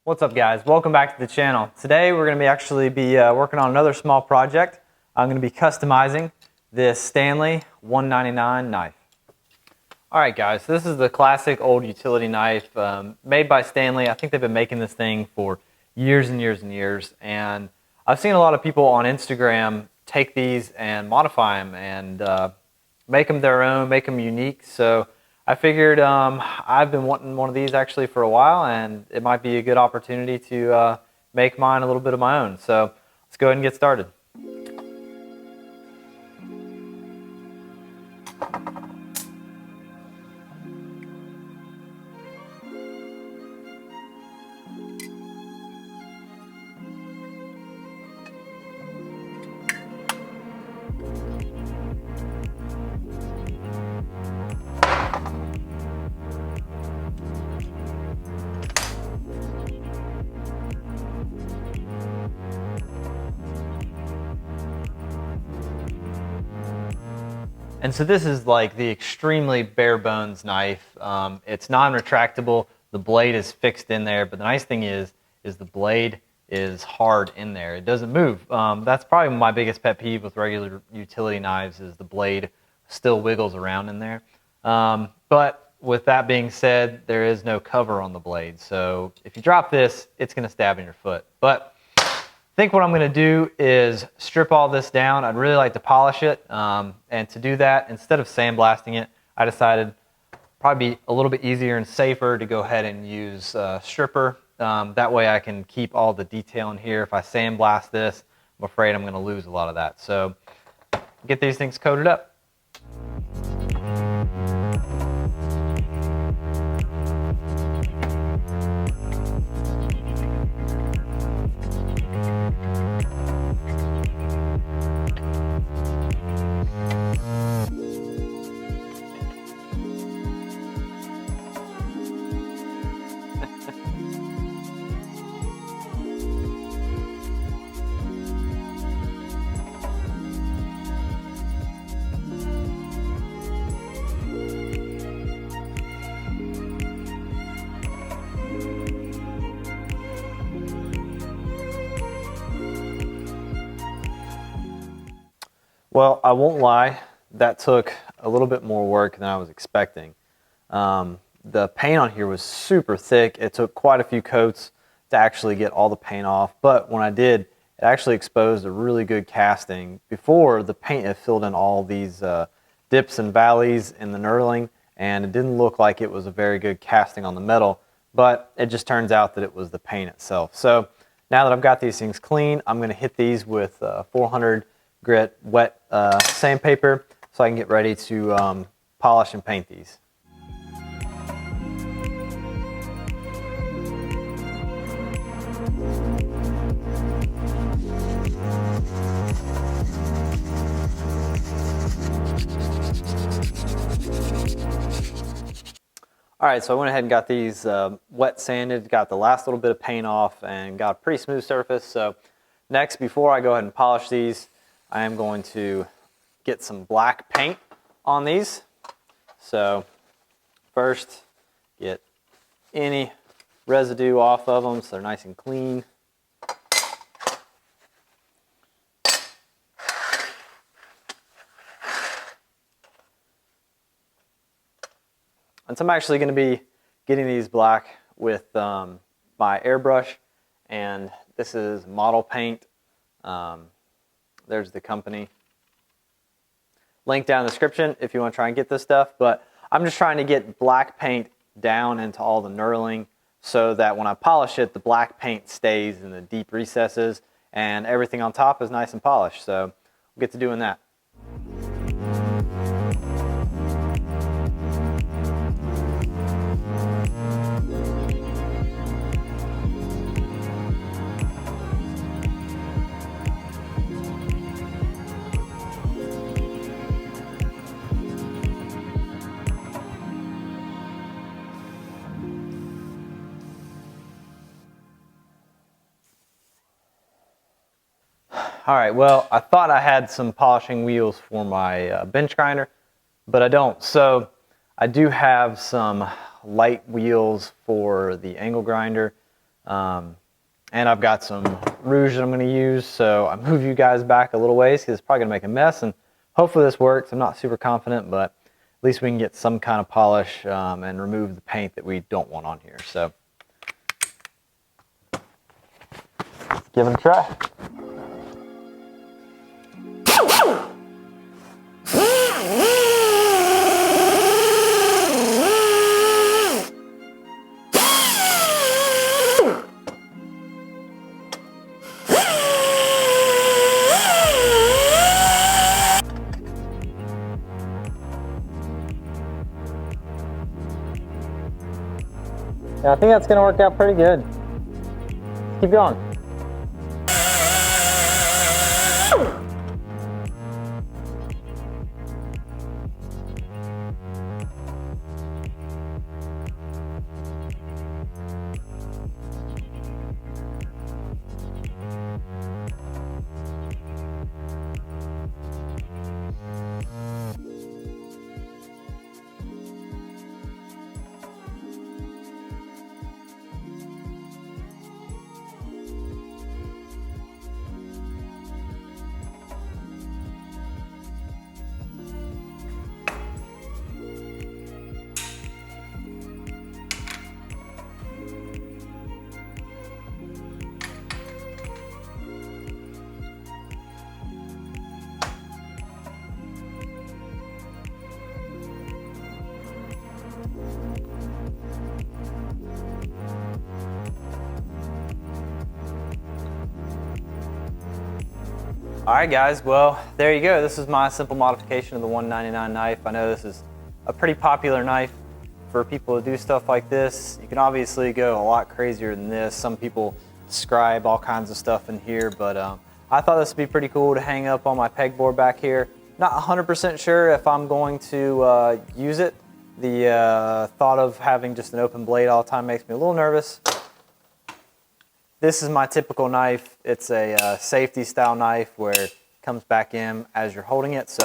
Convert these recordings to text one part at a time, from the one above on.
What's up, guys? Welcome back to the channel. Today we're going to actually be working on another small project. I'm going to be customizing this Stanley 199 knife. Alright guys, so this is the classic old utility knife made by Stanley. I think they've been making this thing for years and years and years, and I've seen a lot of people on Instagram take these and modify them and make them their own, make them unique. So I figured I've been wanting one of these actually for a while, and it might be a good opportunity to make mine a little bit of my own. So let's go ahead and get started. And so this is like the extremely bare bones knife. It's non-retractable. The blade is fixed in there, but the nice thing is the blade is hard in there. It doesn't move. That's probably my biggest pet peeve with regular utility knives, is the blade still wiggles around in there. But with that being said, there is no cover on the blade. So if you drop this, it's going to stab in your foot. But I think what I'm going to do is strip all this down. I'd really like to polish it, and to do that, instead of sandblasting it, I decided probably be a little bit easier and safer to go ahead and use stripper. That way I can keep all the detail in here. If I sandblast this, I'm afraid I'm going to lose a lot of that. So get these things coated up. Well, I won't lie, that took a little bit more work than I was expecting. The paint on here was super thick. It took quite a few coats to actually get all the paint off, but when I did, it actually exposed a really good casting before the paint had filled in all these dips and valleys in the knurling, and it didn't look like it was a very good casting on the metal, but it just turns out that it was the paint itself. So now that I've got these things clean, I'm going to hit these with 400 grit wet sandpaper so I can get ready to polish and paint these. Alright, so I went ahead and got these wet sanded, got the last little bit of paint off, and got a pretty smooth surface. So next, before I go ahead and polish these, I am going to get some black paint on these. So first, get any residue off of them so they're nice and clean. And so I'm actually going to be getting these black with my airbrush, and this is Model Paint. There's the company. Link down in the description if you want to try and get this stuff. But I'm just trying to get black paint down into all the knurling so that when I polish it, the black paint stays in the deep recesses and everything on top is nice and polished. So we'll get to doing that. All right, well, I thought I had some polishing wheels for my bench grinder, but I don't. So I do have some light wheels for the angle grinder. And I've got some Rouge that I'm going to use, so I move you guys back a little ways because it's probably going to make a mess, and hopefully this works. I'm not super confident, but at least we can get some kind of polish and remove the paint that we don't want on here. So let's give it a try. Yeah, I think that's going to work out pretty good. Keep going. All right, guys, well, there you go. This is my simple modification of the 199 knife. I know this is a pretty popular knife for people to do stuff like this. You can obviously go a lot crazier than this. Some people scribe all kinds of stuff in here, but I thought this would be pretty cool to hang up on my pegboard back here. Not 100% sure if I'm going to use it. The thought of having just an open blade all the time makes me a little nervous. This is my typical knife. It's a safety style knife where it comes back in as you're holding it. So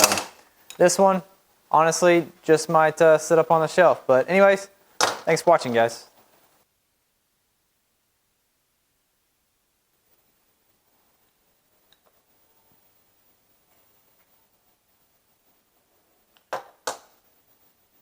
this one, honestly, just might sit up on the shelf. But anyways, thanks for watching, guys.